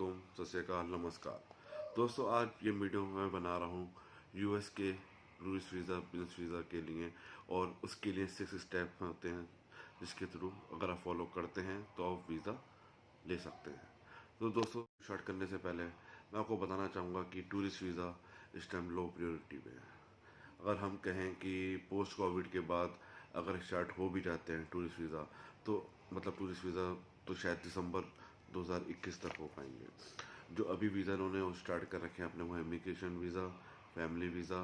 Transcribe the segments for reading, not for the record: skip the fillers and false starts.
वालेकुम, सत श्री अकाल, नमस्कार। दोस्तों, आज ये वीडियो मैं बना रहा हूँ यूएस के टूरिस्ट वीज़ा, बिजनेस वीज़ा के लिए। और उसके लिए 6 स्टेप होते हैं जिसके थ्रू अगर आप फॉलो करते हैं तो आप वीज़ा ले सकते हैं। तो दोस्तों, स्टार्ट करने से पहले मैं आपको बताना चाहूँगा कि टूरिस्ट वीज़ा इस टाइम लो प्रायोरिटी पे है। अगर हम कहें कि पोस्ट कोविड के बाद अगर स्टार्ट हो भी जाते हैं टूरिस्ट वीज़ा, तो मतलब टूरिस्ट वीज़ा तो शायद दिसंबर 2021 तक हो पाएंगे। जो अभी वीज़ा इन्होंने वो स्टार्ट कर रखे हैं अपने, वो immigration visa, family visa,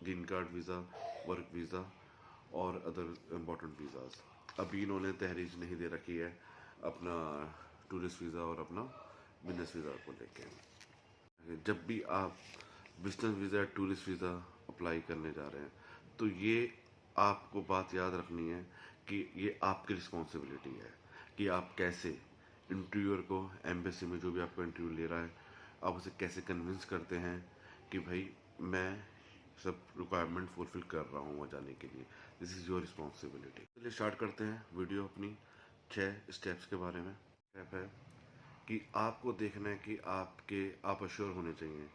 green card visa, work visa और अदर इम्पोर्टेंट वीज़ाज। अभी इन्होंने तहरीर नहीं दे रखी है अपना टूरिस्ट वीज़ा और अपना बिजनेस वीज़ा को लेके। जब भी आप बिजनेस वीज़ा या टूरिस्ट वीज़ा अप्लाई करने जा रहे हैं, तो ये आपको बात याद रखनी है कि ये आपकी रिस्पॉन्सिबिलिटी है कि आप कैसे इंटरव्यूअर को, एम्बेसी में जो भी आपका इंटरव्यू ले रहा है, आप उसे कैसे कन्विंस करते हैं कि भाई मैं सब रिक्वायरमेंट फुलफिल कर रहा हूँ वहाँ जाने के लिए। This is your responsibility. चलिए स्टार्ट करते हैं वीडियो अपनी 6 स्टेप्स के बारे में। स्टेप है कि आपको देखना है कि आप अश्योर होने चाहिए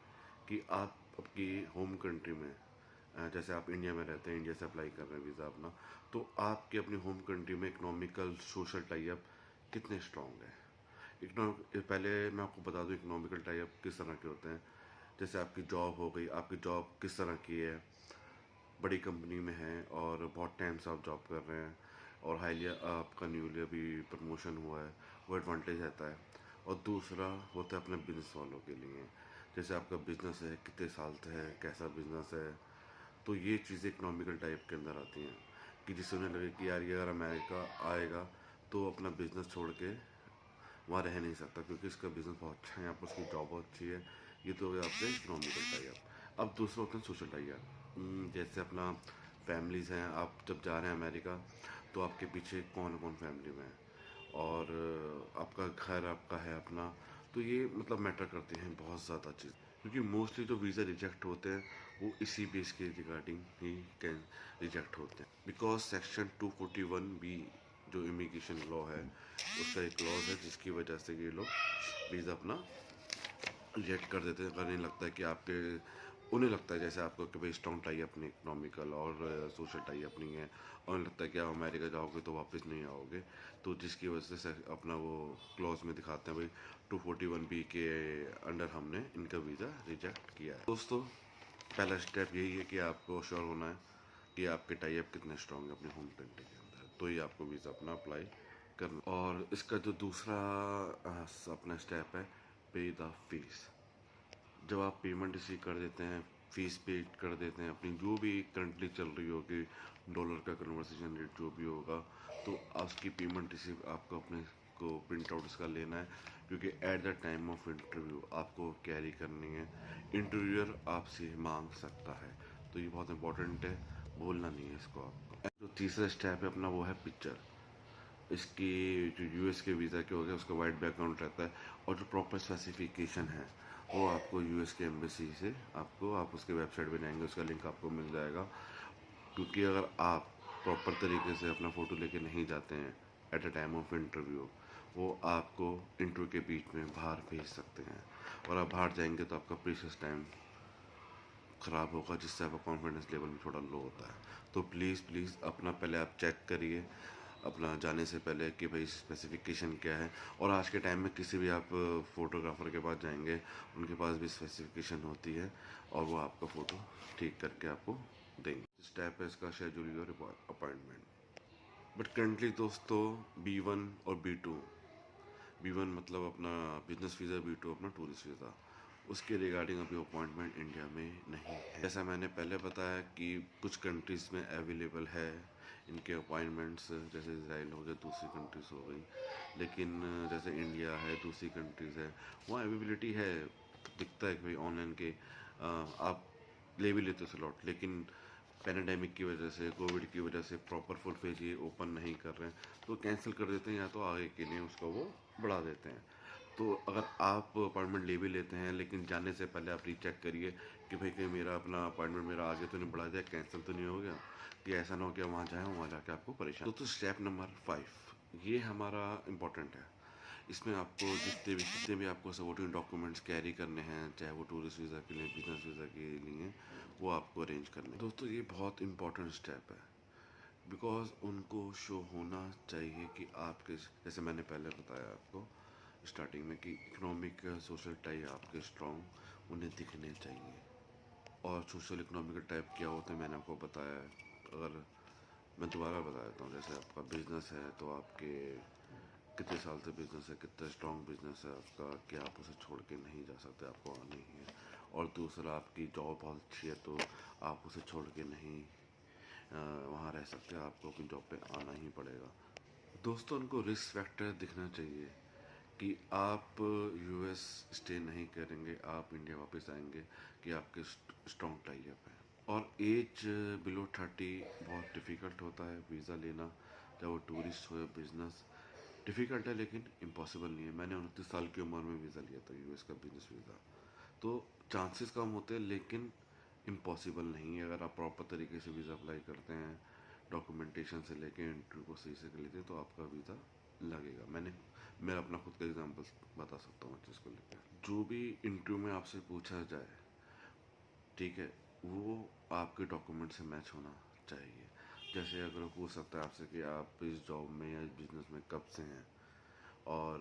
कि आप आपकी होम कंट्री में, जैसे आप इंडिया में रहते हैं, इंडिया से अप्लाई कर रहे हैं वीज़ा अपना, तो आपके अपनी होम कंट्री में इकोनॉमिकल सोशल टाई अप कितने स्ट्रॉन्ग है। पहले मैं आपको बता दूं इकोनॉमिकल टाई अप किस तरह के होते हैं। जैसे आपकी जॉब हो गई, आपकी जॉब किस तरह की है, बड़ी कंपनी में है और बहुत टाइम से आप जॉब कर रहे हैं और हाईली आपका न्यूली अभी प्रमोशन हुआ है, वो एडवांटेज रहता है। और दूसरा होता है अपने बिजनेस वालों के लिए, जैसे आपका बिजनेस है, कितने साल से है, कैसा बिजनेस है। तो ये चीज़ें इकोनॉमिकल टाइप के अंदर आती हैं कि जिससे उन्हें लगे कि यार ये अगर अमेरिका आएगा तो अपना बिजनेस छोड़ के वहाँ रह नहीं सकता क्योंकि इसका बिजनेस बहुत अच्छा है, यहाँ पर उसकी जॉब बहुत अच्छी है। ये तो हो गया आपका इकोनॉमिकल टाई अप। अब दूसरा होता है सोशल टाई अप। जैसे अपना फैमिलीज़ हैं, आप जब जा रहे हैं अमेरिका तो आपके पीछे कौन कौन फैमिली में है और आपका घर आपका है अपना, तो ये मतलब मैटर करते हैं बहुत ज़्यादा चीज़। क्योंकि मोस्टली जो वीज़ा रिजेक्ट होते हैं वो इसी बेस के रिगार्डिंग ही कैन रिजेक्ट होते हैं। बिकॉज सेक्शन 241B जो इमिग्रेशन लॉ है, उसका एक क्लॉज है जिसकी वजह से ये लोग वीज़ा अपना रिजेक्ट कर देते हैं। अगर नहीं लगता है कि आपके, उन्हें लगता है जैसे आपको कि भाई स्ट्रॉन्ग टाई अपनी इकोनॉमिकल और सोशल टाई अपनी है, और उन्हें लगता है कि आप अमेरिका जाओगे तो वापस नहीं आओगे, तो जिसकी वजह से अपना वो क्लॉज में दिखाते हैं भाई 241B के अंडर हमने इनका वीज़ा रिजेक्ट किया है। दोस्तों, पहला स्टेप यही है कि आपको श्योर होना है कि आपके टाई अप कितने स्ट्रॉन्ग है अपने होम कंट्री के अंदर, तो ही आपको वीज़ा अपना अप्लाई करना। और इसका जो दूसरा अपना स्टेप है, पे द फीस। जब आप पेमेंट रिसीव कर देते हैं, फीस पे कर देते हैं अपनी, जो भी करंटली चल रही होगी, डॉलर का कन्वर्सेशन रेट जो भी होगा, तो उसकी पेमेंट रिसीव आपको अपने को प्रिंट आउट इसका लेना है। क्योंकि eight the time of interview आपको कैरी करनी है, इंटरव्यूअर आपसे मांग सकता है, तो ये बहुत इंपॉर्टेंट है, भूलना नहीं है इसको आपको। जो तीसरा स्टेप है अपना, वो है पिक्चर। इसकी जो यूएस के वीज़ा के हो गए उसका वाइट बैकग्राउंड रहता है, और जो प्रॉपर स्पेसिफिकेशन है वो आपको यूएस के एम्बेसी से आपको, आप उसके वेबसाइट पे जाएंगे, उसका लिंक आपको मिल जाएगा। क्योंकि अगर आप प्रॉपर तरीके से अपना फ़ोटो लेके नहीं जाते हैं at a time of interview, वो आपको इंटरव्यू के बीच में बाहर भेज सकते हैं, और आप बाहर जाएंगे तो आपका प्रीशियस टाइम ख़राब होगा, जिससे आपका कॉन्फिडेंस लेवल भी थोड़ा लो होता है। तो प्लीज़ प्लीज़ अपना पहले आप चेक करिए अपना जाने से पहले कि भाई स्पेसिफिकेशन क्या है। और आज के टाइम में किसी भी आप फोटोग्राफर के पास जाएंगे, उनके पास भी स्पेसिफिकेशन होती है और वो आपका फ़ोटो ठीक करके आपको देंगे। स्टेप है इसका, schedule your appointment. But currently दोस्तों, B1 और B2, B1 मतलब अपना बिजनेस वीज़ा, B2 अपना टूरिस्ट वीज़ा, उसके रिगार्डिंग अभी अपॉइंटमेंट इंडिया में नहीं है। जैसा मैंने पहले बताया कि कुछ कंट्रीज़ में अवेलेबल है इनके अपॉइंटमेंट्स, जैसे इसराइल हो गया, दूसरी कंट्रीज़ हो गई, लेकिन जैसे इंडिया है, दूसरी कंट्रीज़ है, वहाँ अवेलेबिलिटी है, दिखता है कि भाई ऑनलाइन के आप ले भी लेते हो स्लॉट, लेकिन पैराडेमिक की वजह से, कोविड की वजह से प्रॉपर फुल फेज ये ओपन नहीं कर रहे हैं, तो कैंसिल कर देते हैं या तो आगे के लिए उसका वो बढ़ा देते हैं। तो अगर आप अपॉइंटमेंट ले भी लेते हैं, लेकिन जाने से पहले आप रीचेक करिए कि भाई कहीं मेरा अपना अपॉइंटमेंट मेरा आगे तो नहीं बढ़ा दिया, कैंसिल तो नहीं हो गया, कि ऐसा ना हो कि वहाँ जाए, वहाँ जाके आपको परेशान। तो स्टेप नंबर 5 ये हमारा इम्पोर्टेंट है। इसमें आपको जितने भी आपको सपोर्टिंग डॉक्यूमेंट्स कैरी करने हैं, चाहे वो टूरिस्ट वीज़ा के लिए, बिजनेस वीज़ा के लिए, वो आपको अरेंज करने हैं। दोस्तों ये बहुत इंपॉर्टेंट स्टेप है, बिकॉज उनको शो होना चाहिए कि आपके, जैसे मैंने पहले बताया आपको स्टार्टिंग में, कि इकोनॉमिक सोशल टाई आपके स्ट्रॉन्ग उन्हें दिखने चाहिए। और सोशल इकोनॉमिकल टाइप क्या होते हैं मैंने आपको बताया है। अगर मैं दोबारा बता देता हूँ, जैसे आपका बिजनेस है तो आपके कितने साल से बिजनेस है, कितना स्ट्रॉन्ग बिजनेस है आपका, कि आप उसे छोड़ के नहीं जा सकते, आपको आना ही है। और दूसरा, आपकी जॉब बहुत अच्छी है तो आप उसे छोड़ के नहीं वहाँ रह सकते, आपको अपनी जॉब पे आना ही पड़ेगा। दोस्तों उनको रिस्क फैक्टर दिखना चाहिए कि आप यूएस स्टे नहीं करेंगे, आप इंडिया वापस आएंगे, कि आपके स्ट्रॉन्ग टाई अप है। और एज बिलो 30 बहुत डिफ़िकल्ट होता है वीज़ा लेना, चाहे वो टूरिस्ट हो या बिजनेस। डिफ़िकल्ट है लेकिन इम्पॉसिबल नहीं है। मैंने 29 साल की उम्र में वीज़ा लिया था, यूएस का बिजनेस वीज़ा। तो चांसेस कम होते हैं लेकिन इम्पॉसिबल नहीं है। अगर आप प्रॉपर तरीके से वीज़ा अप्लाई करते हैं, डॉक्यूमेंटेशन से लेके इंटरव्यू को सही से कर लेते हैं, तो आपका वीज़ा लगेगा। मैं अपना खुद का एग्जांपल बता सकता हूँ चीज़ को लेकर। जो भी इंटरव्यू में आपसे पूछा जाए, ठीक है, वो आपके डॉक्यूमेंट से मैच होना चाहिए। जैसे अगर वो पूछ सकता है आपसे कि आप इस जॉब में या इस बिज़नेस में कब से हैं और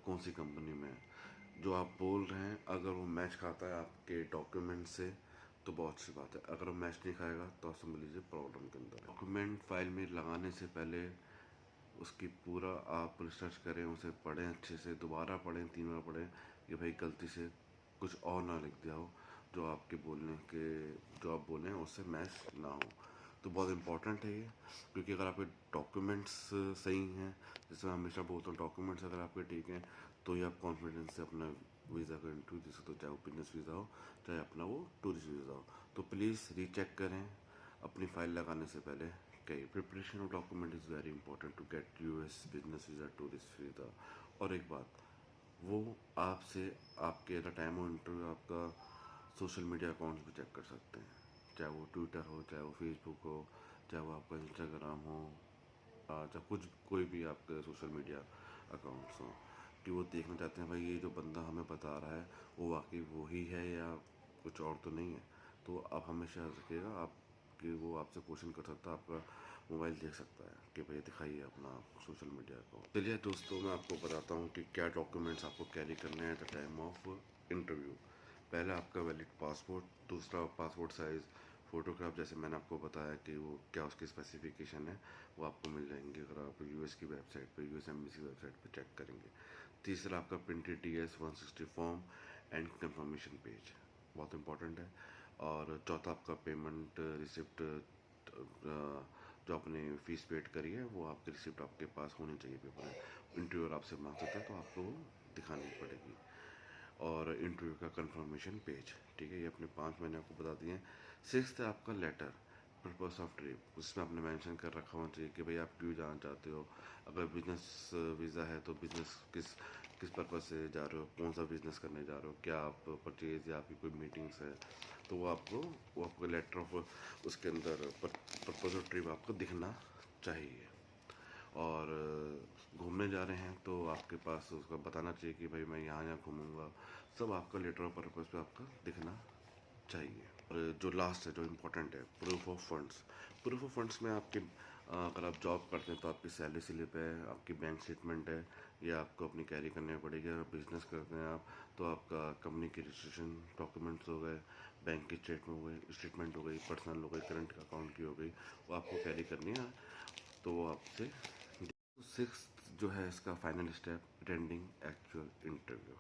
कौन सी कंपनी में हैं। जो आप बोल रहे हैं अगर वो मैच खाता है आपके डॉक्यूमेंट से, तो बहुत अच्छी बात है। अगर वो मैच नहीं खाएगा तो आप समझ लीजिए प्रॉब्लम के अंदर है। डॉक्यूमेंट फाइल में लगाने से पहले उसकी पूरा आप रिसर्च करें, उसे पढ़ें अच्छे से, दोबारा पढ़ें, 3 बार पढ़ें, कि भाई गलती से कुछ और ना लिख दिया हो जो आपके बोलने के, जो आप बोले हैं उससे मैच ना हो। तो बहुत इंपॉर्टेंट है ये, क्योंकि अगर आपके डॉक्यूमेंट्स सही हैं, जैसे मैं हमेशा बोलता हूँ, डॉक्यूमेंट्स अगर आपके ठीक हैं तो ही आप कॉन्फिडेंस से अपना वीज़ा का इंटरव्यू दे सकते हो, चाहे वो बिजनेस वीज़ा हो, चाहे अपना वो टूरिस्ट वीज़ा हो। तो प्लीज़ रीचेक करें अपनी फ़ाइल लगाने से पहले। कई preparation of document is very important to get US business visa, tourist visa. और एक बात, वो आपसे आपके at the time of interview आपका सोशल मीडिया अकाउंट्स भी चेक कर सकते हैं, चाहे वो ट्विटर हो, चाहे वो फेसबुक हो, चाहे वो आपका इंस्टाग्राम हो, चाहे कुछ कोई भी आपके सोशल मीडिया अकाउंट्स हो, कि वो देखना चाहते हैं भाई ये जो बंदा हमें बता रहा है वो वाकई वही है या कुछ और तो नहीं है। तो आप हमेशा याद रखिएगा, आप कि वो आपसे क्वेश्चन कर सकता है, आपका मोबाइल देख सकता है कि भैया दिखाइए अपना सोशल मीडिया अकाउंट। चलिए दोस्तों, मैं आपको बताता हूँ कि क्या डॉक्यूमेंट्स आपको कैरी करने हैं eight the time of interview. पहला आपका वैलिड पासपोर्ट, दूसरा पासपोर्ट साइज़ फ़ोटोग्राफ, जैसे मैंने आपको बताया कि वो क्या उसकी स्पेसिफिकेशन है, वो आपको मिल जाएंगे अगर आप यूएस की वेबसाइट पे, यूएस एम्बेसी वेबसाइट पे चेक करेंगे। तीसरा आपका printed TS 160 form and confirmation page, बहुत इंपॉर्टेंट है। और चौथा आपका पेमेंट रिसिप्ट, जो आपने फ़ीस पेड करी है वो आपकी रिसिप्ट आपके पास होनी चाहिए पेपर। इंटरव्यूअर आपसे मांग सकता है तो आपको वो दिखानी पड़ेगी। और इंटरव्यू का कंफर्मेशन पेज, ठीक है, ये अपने 5 महीने आपको बता दिए हैं। सिक्स्थ है आपका लेटर, पर्पस ऑफ ट्रिप, उसमें आपने मेंशन कर रखा होना चाहिए कि भाई आप क्यों जाना चाहते हो। अगर बिजनेस वीज़ा है तो बिजनेस किस पर्पज़ से जा रहे हो, कौन सा बिजनेस करने जा रहे हो, क्या आप परचेज या आपकी कोई मीटिंग्स है, तो वो आपको लेटर ऑफ उसके अंदर पर्पस ऑफ ट्रिप आपको दिखना चाहिए। और घूमने जा रहे हैं तो आपके पास उसका बताना चाहिए कि भाई मैं यहाँ यहाँ घूमूंगा, सब आपका लेटर ऑफ पर्पज़ पे आपका दिखना चाहिए। और जो लास्ट है, जो इम्पोर्टेंट है, proof of funds. Proof of funds में आपके अगर आप जॉब करते हैं तो आपकी सैलरी स्लिप है, आपकी बैंक स्टेटमेंट है, ये आपको अपनी कैरी करनी पड़ेगी। अगर बिजनेस करते हैं आप तो आपका कंपनी की रजिस्ट्रेशन डॉक्यूमेंट्स हो गए, बैंक की स्टेटमेंट हो गई, पर्सनल हो गई, करंट अकाउंट की हो गई, वो आपको कैरी करनी है। तो वो आपसे सिक्स जो है इसका final step, attending actual interview.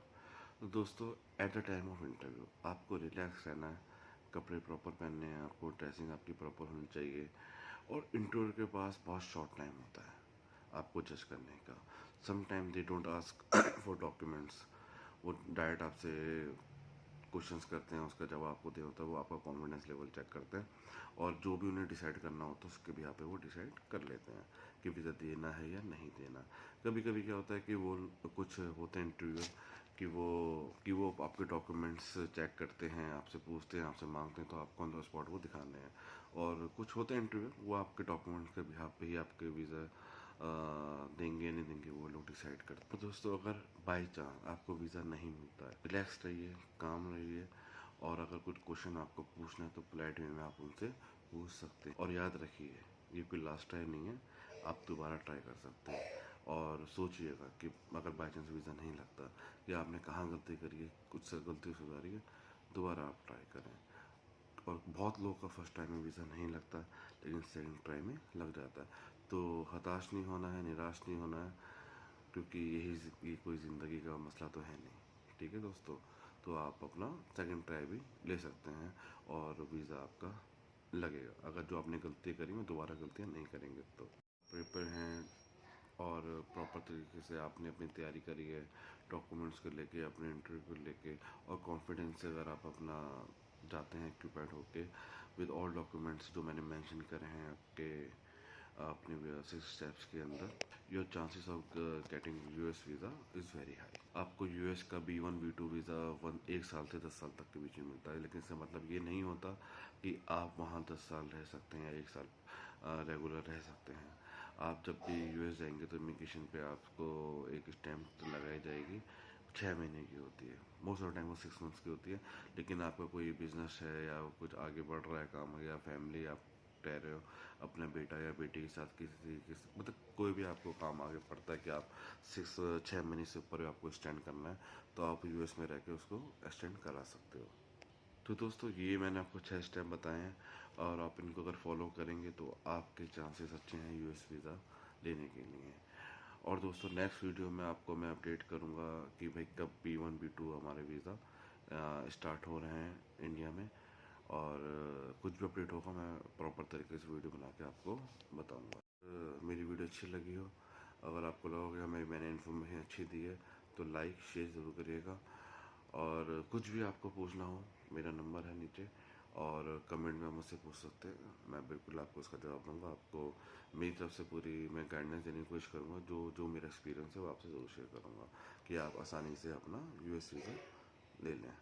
तो दोस्तों eight the time of interview आपको रिलैक्स रहना है, कपड़े प्रॉपर पहनने हैं आपको, ड्रेसिंग आपकी प्रॉपर होनी चाहिए। और इंटरव्यू के पास बहुत शॉर्ट टाइम होता है आपको जज करने का। Some time they don't ask for documents, वो डायरेक्ट आपसे क्वेश्चंस करते हैं, उसका जवाब आपको दे होता है, वो आपका कॉन्फिडेंस लेवल चेक करते हैं। और जो भी उन्हें डिसाइड करना होता है उसके भी यहाँ पे वो डिसाइड कर लेते हैं कि वीज़ा देना है या नहीं देना। कभी कभी क्या होता है कि वो कुछ होते हैं इंटरव्यूअर कि वो आपके डॉक्यूमेंट्स चेक करते हैं, आपसे पूछते हैं, आपसे मांगते हैं, तो आपको ऑन द स्पॉट वो दिखाने हैं। और कुछ होते हैं इंटरव्यू वो आपके डॉक्यूमेंट्स के बिहाफ पे ही आपके वीज़ा देंगे नहीं देंगे वो लोग डिसाइड करते। तो दोस्तों अगर बाई चांस आपको वीज़ा नहीं मिलता है, रिलैक्स रहिए, काम रहिए, और अगर कुछ क्वेश्चन आपको पूछना है तो पोलाइट वे में आप उनसे पूछ सकते हैं। और याद रखिए ये कोई लास्ट टाइम नहीं है, आप दोबारा ट्राई कर सकते हैं। और सोचिएगा कि अगर बाई चांस वीज़ा नहीं लगता कि आपने कहाँ गलती करी है, कुछ से गलती सुधारिए, दोबारा आप ट्राई करें। और बहुत लोगों का फर्स्ट टाइम में वीज़ा नहीं लगता, लेकिन सेकंड ट्राई में लग जाता है। तो हताश नहीं होना है, निराश नहीं होना है, क्योंकि ये कोई ज़िंदगी का मसला तो है नहीं। ठीक है दोस्तों, तो आप अपना सेकंड ट्राई भी ले सकते हैं और वीज़ा आपका लगेगा, अगर जो आपने गलती करी वो दोबारा गलतियाँ नहीं करेंगे। तो प्रिपेयर हैं और प्रॉपर तरीके से आपने अपनी तैयारी करी है, डॉक्यूमेंट्स को लेके, अपने इंटरव्यू को लेके, और कॉन्फिडेंस से अगर आप अपना जाते हैं एक्यूपाइड होके विद ऑल डॉक्यूमेंट्स जो मैंने मेंशन करे हैं आपके अपने 6 स्टेप्स के अंदर, your chances of getting US visa is very high. आपको यूएस का B1 B2 वीज़ा 1 साल से 10 साल तक के बीच में मिलता है, लेकिन इसका मतलब ये नहीं होता कि आप वहाँ 10 साल रह सकते हैं या 1 साल रेगुलर रह सकते हैं। आप जब भी यूएस जाएंगे तो इमिग्रेशन पे आपको एक स्टैम्प तो लगाई जाएगी, 6 महीने की होती है, मोस्ट ऑफ टाइम वो 6 मंथ्स की होती है। लेकिन आपका कोई बिजनेस है या कुछ आगे बढ़ रहा है काम, या फैमिली आप रह रहे हो अपना बेटा या बेटी के साथ, किसी मतलब कोई भी आपको काम आगे पड़ता है कि आप 6 महीने से ऊपर आपको एक्सटेंड करना है, तो आप यूएस में रह के उसको एक्सटेंड करा सकते हो। तो दोस्तों ये मैंने आपको 6 स्टेप बताए हैं, और आप इनको अगर फॉलो करेंगे तो आपके चांसेस अच्छे हैं यूएस वीज़ा लेने के लिए। और दोस्तों नेक्स्ट वीडियो में आपको मैं अपडेट करूंगा कि भाई कब B1 B2 हमारे वीज़ा स्टार्ट हो रहे हैं इंडिया में, और कुछ भी अपडेट होगा मैं प्रॉपर तरीके से वीडियो बना के आपको बताऊंगा। मेरी वीडियो अच्छी लगी हो, अगर आपको लगा कि मैंने इन्फॉर्मेशन अच्छी दी है, तो लाइक शेयर ज़रूर करिएगा। और कुछ भी आपको पूछना हो, मेरा नंबर है नीचे, और कमेंट में मुझसे पूछ सकते हैं, मैं बिल्कुल आपको उसका जवाब दूंगा। आपको मेरी तरफ से पूरी मैं गाइडेंस देने की कोशिश करूँगा, जो जो मेरा एक्सपीरियंस है वो आपसे ज़रूर शेयर करूँगा, कि आप आसानी से अपना यूएस वीज़ा ले लें।